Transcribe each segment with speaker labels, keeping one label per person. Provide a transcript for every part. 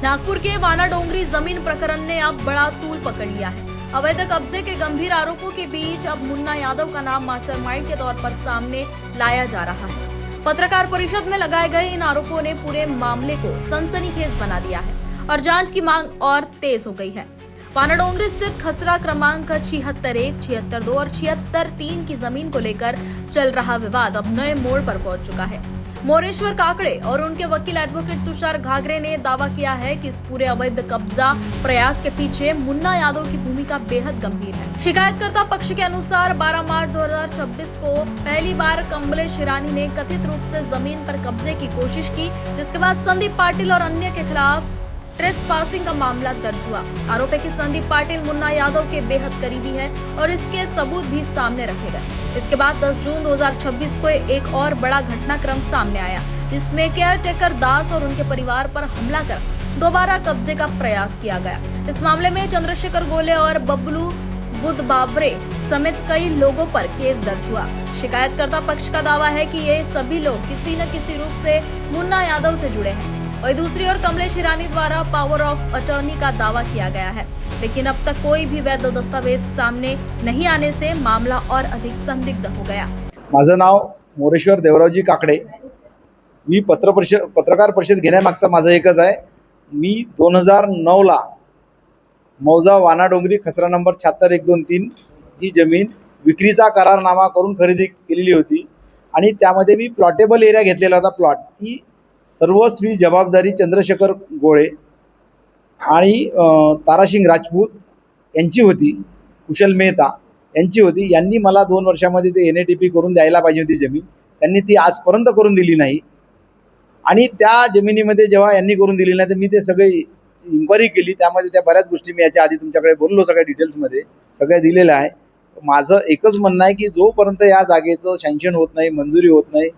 Speaker 1: नागपुर के वाना डोंगरी जमीन प्रकरण ने अब बड़ा तूल पकड़ लिया है। अवैध कब्जे के गंभीर आरोपों के बीच अब मुन्ना यादव का नाम मास्टरमाइंड के तौर पर सामने लाया जा रहा है। पत्रकार परिषद में लगाए गए इन आरोपों ने पूरे मामले को सनसनीखेज बना दिया है और जांच की मांग और तेज हो गई है। वाना डोंगरी स्थित खसरा क्रमांक 76-1, 76-2 और 76-3 की जमीन को लेकर चल रहा विवाद अब नए मोड़ पर पहुंच चुका है। मोरेश्वर काकड़े और उनके वकील एडवोकेट तुषार घाघरे ने दावा किया है कि इस पूरे अवैध कब्जा प्रयास के पीछे मुन्ना यादव की भूमिका बेहद गंभीर है। शिकायतकर्ता पक्ष के अनुसार 12 मार्च 2026 को पहली बार कमलेश हिरानी ने कथित रूप से जमीन पर कब्जे की कोशिश की, जिसके बाद संदीप पाटिल और अन्य के खिलाफ ट्रेसपासिंग का मामला दर्ज हुआ। आरोप है कि संदीप पाटिल मुन्ना यादव के बेहद करीबी है और इसके सबूत भी सामने रखे गए। इसके बाद 10 जून 2026 को एक और बड़ा घटनाक्रम सामने आया, जिसमें केयरटेकर दास और उनके परिवार पर हमला कर दोबारा कब्जे का प्रयास किया गया। इस मामले में चंद्रशेखर गोले और बबलू बुधबावरे समेत कई लोगों पर केस दर्ज हुआ। शिकायतकर्ता पक्ष का दावा है कि ये सभी लोग किसी न किसी रूप से मुन्ना यादव से जुड़े हैं। वहीं दूसरी ओर कमलेश हिरानी द्वारा पावर ऑफ अटॉर्नी का दावा किया गया है, लेकिन अब तक कोई भी वैध दस्तावेज सामने नहीं आने से मामला और अधिक संदिग्ध हो गया।
Speaker 2: माझं नाव मोरेश्वर देवरावजी काकडे। मी पत्रकार परिषद घेण्यामागचा माझा एकच आहे। मी 2009 ला मौजा वाना डोंगरी खसरा नंबर 76-123 ही जमीन विक्रीचा करारनामा करून खरेदी केलेली होती आणि त्यामध्ये मी प्लॉटेबल एरिया घेतलेला होता। प्लॉट ही सर्वस्वी जबाबदारी चंद्रशेखर गोळे आणि तारासिंग राजपूत यांची होती, कुशल मेहता यांची होती। यांनी मला 2 वर्षामध्ये ते NATP करून द्यायला पाहिजे होती जमीन, त्यांनी ती आजपर्यंत करून दिली नाही। आणि त्या जमिनीमध्ये जेव्हा यांनी करून दिली नाही तर मी ते सगळे इन्क्वायरी केली, त्यामध्ये त्या बऱ्याच गोष्टी मी याच्या आधी तुमच्याकडे बोललो, सगळ्या डिटेल्समध्ये सगळ्या दिलेल्या आहे। माझं एकच म्हणणं आहे की जोपर्यंत या जागेचं सँक्शन होत नाही, मंजुरी होत नाही,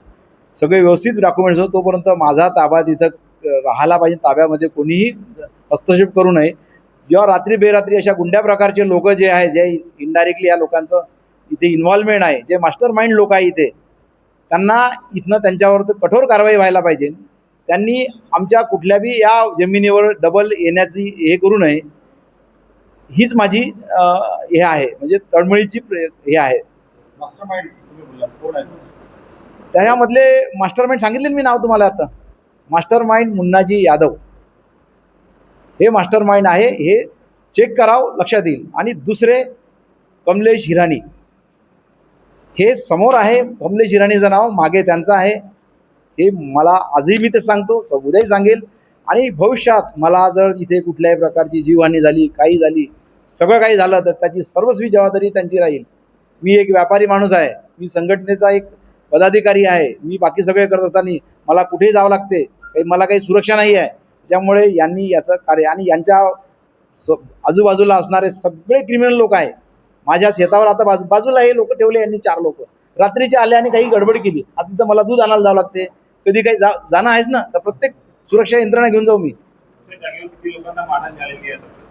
Speaker 2: सगळे व्यवस्थित डॉक्युमेंट्स होत, तोपर्यंत माझा ताबा तिथं राहायला पाहिजे। ताब्यामध्ये कोणीही हस्तक्षेप करू नये। जेव्हा रात्री बेरात्री अशा गुंड्या प्रकारचे लोक जे आहे, जे इनडायरेक्टली या लोकांचं इथे इन्व्हॉल्वमेंट आहे, जे मास्टर माइंड लोक आहे इथे, त्यांना इथनं त्यांच्यावर कठोर कारवाई व्हायला पाहिजे। त्यांनी आमच्या कुठल्याही या जमिनीवर डबल येण्याची हे करू नये, हीच माझी हे आहे, म्हणजे तळमळीची हे आहे।
Speaker 3: मास्टरमाइंड तुम्ही बोलला, कोण आहे?
Speaker 2: त्याच्यामधले मास्टरमाइंड सांगितले मी नाव तुम्हाला आता। मास्टरमाइंड मुन्नाजी यादव हे मास्टरमाइंड आहे, हे चेक करावं, लक्षात येईल। आणि दुसरे कमलेश हिरानी हे समोर आहे, कमलेश हिराणीचं नाव मागे त्यांचं आहे। हे मला आजही मी ते सांगतो, उद्याही सांगेल। आणि भविष्यात मला जर इथे कुठल्याही प्रकारची जीवहानी झाली, काही झाली, सगळं काही झालं तर त्याची सर्वस्वी जबाबदारी त्यांची राहील। मी एक व्यापारी माणूस आहे, मी संघटनेचा एक पदाधिकारी आहे। मी बाकी सगळे करत असताना मला कुठेही जावं लागते, मला काही सुरक्षा नाही आहे। त्यामुळे यांनी याचं कार्य आणि यांच्या आजूबाजूला असणारे सगळे क्रिमिनल लोक आहे। माझ्या शेतावर आता बाजूला हे लोक ठेवले यांनी, 4 लोक रात्रीचे आले आणि काही गडबड केली। आता तिथं मला दूध आणायला जावं लागते, कधी काही जाणं आहेच ना, तर प्रत्येक सुरक्षा यंत्रणा घेऊन जाऊ मी।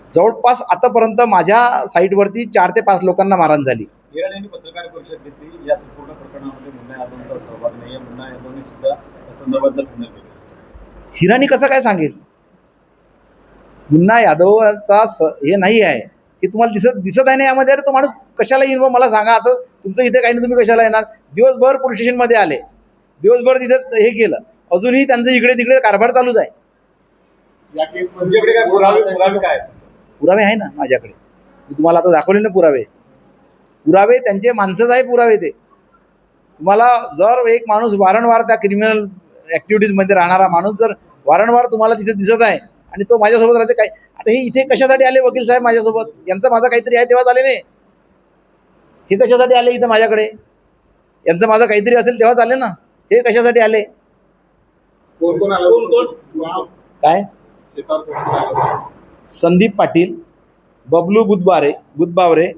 Speaker 2: जवळपास आतापर्यंत माझ्या साईटवरती 4 ते 5 लोकांना मारहाण झाली।
Speaker 3: हिराणींनी पत्रकार परिषद घेतली, या संपूर्ण प्रकरणामध्ये मुन्ना यादवचा सहभाग नाही आहे। मुन्ना यादवने सुद्धा या संदर्भात दखल केली।
Speaker 2: हिराणी कसं काय सांगेल? मुन्ना यादवचा हे नाही आहे की तुम्हाला दिसत आहे ना यामध्ये। अरे तो माणूस कशाला येईल मला सांगा। आता तुमचं इथे काही नाही, तुम्ही कशाला येणार? दिवसभर पोलीस स्टेशनमध्ये आले, दिवसभर तिथं हे केलं, अजूनही त्यांचं इकडे तिकडे कारभार चालूच आहे।
Speaker 3: या केस तुमच्याकडे काय पुरावे काय?
Speaker 2: पुरावे आहे ना माझ्याकडे, मी तुम्हाला आता दाखवले ना पुरावे। पुरावे त्यांचे माणसंच आहे, पुरावे ते तुम्हाला। जर एक माणूस वारंवार त्या क्रिमिनल ॲक्टिव्हिटीजमध्ये राहणारा माणूस जर वारंवार तुम्हाला तिथे दिसत आहे आणि तो माझ्यासोबत राहते, काय आता हे इथे कशासाठी आले वकील साहेब माझ्यासोबत? यांचं माझं काहीतरी आहे तेव्हाच आले नाही, हे कशासाठी आले इथं माझ्याकडे? यांचं माझं काहीतरी असेल तेव्हाच आले ना, हे कशासाठी आले?
Speaker 3: कोण कोण आलं?
Speaker 2: काय? संदीप पाटील, बबलू बुधबावरे,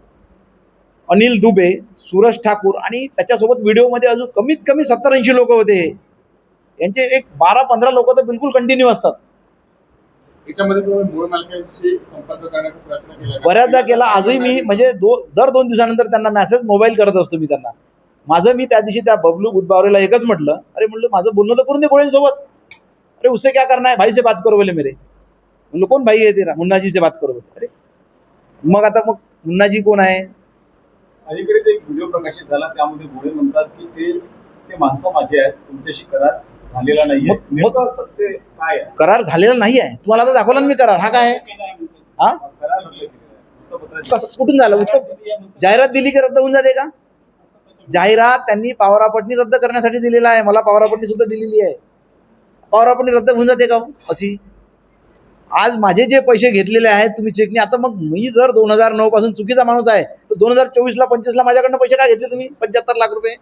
Speaker 2: अनिल दुबे, सूरज ठाकूर आणि त्याच्यासोबत व्हिडिओमध्ये अजून कमीत कमी 70-80 लोक होते। हे यांचे एक 12-15 लोक तर बिलकुल कंटिन्यू असतात।
Speaker 3: याच्यामध्ये तुम्ही मूळ मालकांशी संपर्क करण्याचा प्रयत्न केला?
Speaker 2: बऱ्याचदा केला, आजही मी म्हणजे दर 2 दिवसानंतर त्यांना मेसेज मोबाईल करत असतो मी त्यांना। माझं मी त्या दिवशी त्या बबलू बुधबावरेला एकच म्हटलं, अरे म्हटलं माझं बोलणं तर करून दे गोळ्यांसोबत। अरे उसे क्या करना है भाई, से बात करो बोले मेरे। म्हणलं कोण भाई आहे तेरा, मुन्ना जी से बात करो. अरे मग आता मग मुन्ना जी कोण आहे?
Speaker 3: अलीकडेच एक व्हिडिओ प्रकाशित झाला, त्यामध्ये भोळे म्हणतात की ते माणसं माझी आहेत, तुमच्याशी करार झालेला नाहीये.
Speaker 2: मग
Speaker 3: नेमकं सत्य काय आहे?
Speaker 2: करार झालेला नाही आहे. तुम्हाला आता दाखवला ना मी करार. हा काय आहे? हा
Speaker 3: करार उल्लेख केलेला आहे. वृत्तपत्रात
Speaker 2: कसं कुठून झालं? जाहिरात दिली की रद्द होऊन जाते का? जाहिरात त्यांनी पॉवर ऑपरेटनी रद्द करण्यासाठी दिलेला आहे. मला पॉवर ऑपरेटनी सुद्धा दिलेली आहे. पॉवर ऑपरेटनी रद्द होऊन जाते का हो? अशी आज माझे जे पैसे घेतलेले आहेत तुम्ही चेकने, आता मग मी जर 2009 पासून चुकीचा माणूस आहे तर 2024ला 25ला माझ्याकडनं पैसे काय घेतले तुम्ही? 75 लाख रुपये.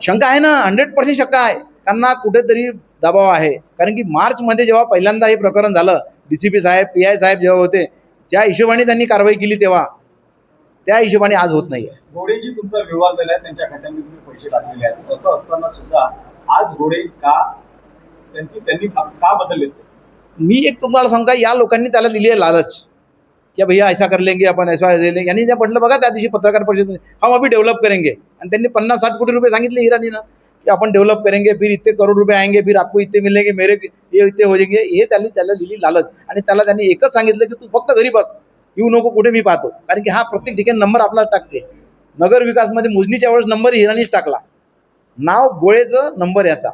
Speaker 2: शंका आहे ना, 100% शंका आहे. त्यांना कुठेतरी दबाव आहे. कारण की मार्चमध्ये जेव्हा पहिल्यांदा हे प्रकरण झालं, DCP साहेब, PI साहेब जेव्हा होते, ज्या हिशोबाने त्यांनी कारवाई केली तेव्हा, त्या हिशोबाने आज होत नाही आहे.
Speaker 3: घोडेची तुमचा व्यवहार झालाय, त्यांच्या खात्यामध्ये तुम्ही पैसे टाकलेले आहेत. असं असताना सुद्धा आज घोडे त्यांनी का बदलले?
Speaker 2: मी एक तुम्हाला सांगू का, या लोकांनी त्याला दिली आहे लालच की भैया ऐसा कर लेंगे आपण, ऐसा दे लेंगे. यांनी जे म्हटलं बघा त्या दिवशी पत्रकार परिषदेमध्ये, हम अभी डेव्हलप करेंगे, आणि त्यांनी 50-60 कोटी रुपये सांगितले इराणीनं की आपण डेव्हलप करेंगे, फिर इतने करोड रुपये आएंगे, फिर आपको इतने मिलेंगे, मेरे ये इतने हो जाएंगे. हे त्याला दिली लालच. आणि त्यांनी एकच सांगितलं की तू फक्त घरी बस, येऊ नको कुठे, मी पाहतो. कारण की हा प्रत्येक ठिकाणी नंबर आपला टाकते. नगर विकासमध्ये मोजणीच्या वेळेस नंबर हिराणीच टाकला, नाव गोळेचं, नंबर याचा.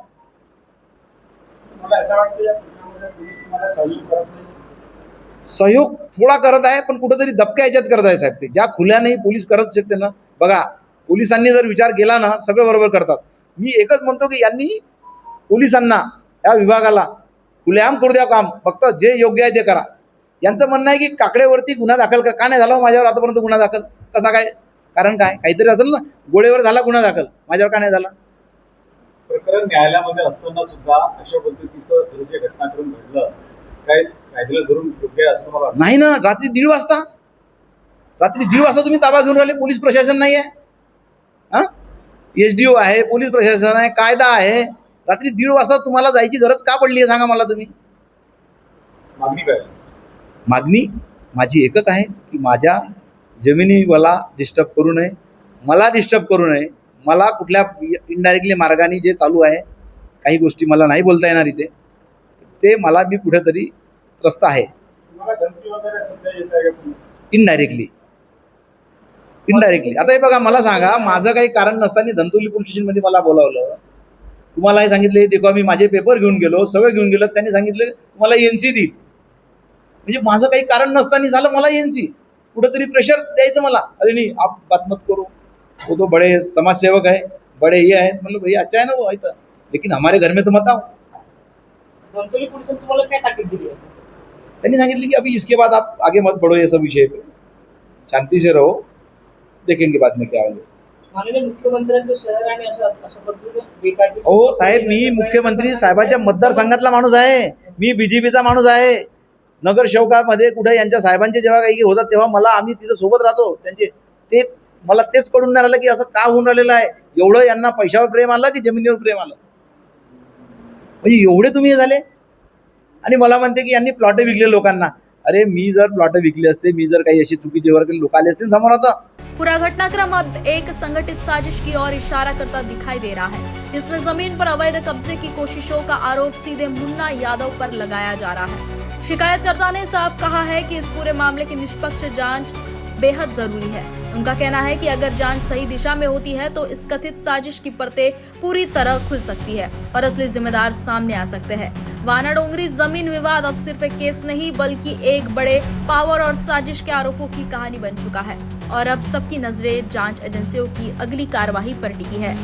Speaker 2: सहयोग थोडा करत आहे, पण कुठेतरी दबक्या याच्यात करत आहे साहेब. ते ज्या खुल्याने पोलीस करत शकते ना, बघा पोलिसांनी जर विचार केला ना, सगळं बरोबर करतात. मी एकच म्हणतो की यांनी पोलिसांना, या विभागाला खुलेआम करू द्या काम, फक्त जे योग्य आहे ते करा. यांचं म्हणणं आहे की काकडेवरती गुन्हा दाखल का नाही झाला माझ्यावर आतापर्यंत गुन्हा दाखल? कसा काय? कारण काय? काहीतरी असेल ना. गोळेवर झाला गुन्हा दाखल, माझ्यावर का नाही झाला?
Speaker 3: प्रकरण न्यायालयामध्ये असताना सुद्धा अशा पद्धतीचं जे घटनाक्रम घडलं, काय कायद्याला धरून योग्य आहे असं मला वाटतं?
Speaker 2: नाही ना. रात्री 1:30 वाजता तुम्ही ताबा घेऊन राहिले. पोलीस प्रशासन नाही आहे. हां, SDO आहे, पोलीस प्रशासन आहे, कायदा आहे. रात्री 1:30 वाजता तुम्हाला जायची गरज का पडली आहे सांगा मला तुम्ही?
Speaker 3: मागणी काय?
Speaker 2: मागणी माझी एकच आहे की माझ्या जमिनीला डिस्टर्ब करू नये, मला डिस्टर्ब करू नये. मला कुठल्या इनडायरेक्टली मार्गाने जे चालू आहे, काही गोष्टी मला नाही बोलता येणार इथे, ते मला मी कुठेतरी रस्ता आहे. इनडायरेक्टली आता हे बघा, मला सांगा, माझं काही कारण नसताना धंतोली पोलीस स्टेशनमध्ये मला बोलावलं. तुम्हाला हे सांगितले, देखो आम्ही माझे पेपर घेऊन गेलो, सगळं घेऊन गेलो. त्यांनी सांगितलं तुम्हाला NC देईल. म्हणजे माझं काही कारण नसताना झालं मला NC. कुठेतरी प्रेशर द्यायचं मला. अरे नाही, आप बात मत करो, वो तो बड़े समाजसेवक है, बड़े ये है. मतलब भैया अच्छा है ना वो, ऐसा, लेकिन हमारे घर में तो मत आओ.
Speaker 4: धंतोली पोलिसांनी तुम्हाला काय ताकीद दिली आहे?
Speaker 2: त्यांनी सांगितलं की अभी इसके बाद आप आगे मत बढ़ो, ये सब विषय पे शांति से रहो, देखेंगे बाद में क्या होगा.
Speaker 4: माननीय मुख्यमंत्र्यांचं शहर आणि अशा पद्धतीने बेकायदेशीर.
Speaker 2: हो साहेब, मी मुख्यमंत्री साहेबांच्या मतदारसंघातला माणूस आहे. मी BJPचा माणूस आहे. नगरसेवकामध्ये कुठे यांच्या साहेबांचे जेव्हा काही होतात तेव्हा मला, आम्ही तिथं सोबत राहतो त्यांचे. ते मला तेच कळून नाही राहिलं की असं का होऊन राहिलेलं आहे. एवढं यांना पैशावर प्रेम आलं की जमिनीवर प्रेम आलं? म्हणजे एवढे तुम्ही हे झाले. आणि मला म्हणते की यांनी प्लॉट विकले लोकांना. अरे मी जर प्लॉट विकले असते, मी जर काही अशी चुकीची व्यवहार केली, लोक आले असते समोर. आता
Speaker 1: पूरा घटनाक्रम अब एक संगठित साजिश की ओर इशारा करता दिखाई दे रहा है, जिसमें जमीन पर अवैध कब्जे की कोशिशों का आरोप सीधे मुन्ना यादव पर लगाया जा रहा है. शिकायतकर्ता ने साफ कहा है कि इस पूरे मामले की निष्पक्ष जांच बेहद जरूरी है. उनका कहना है कि अगर जांच सही दिशा में होती है तो इस कथित साजिश की परतें पूरी तरह खुल सकती है और असली जिम्मेदार सामने आ सकते हैं. वानाडोंगरी जमीन विवाद अब सिर्फ एक केस नहीं बल्कि एक बड़े पावर और साजिश के आरोपों की कहानी बन चुका है और अब सबकी नजरें जांच एजेंसियों की अगली कार्रवाई पर टिकी है.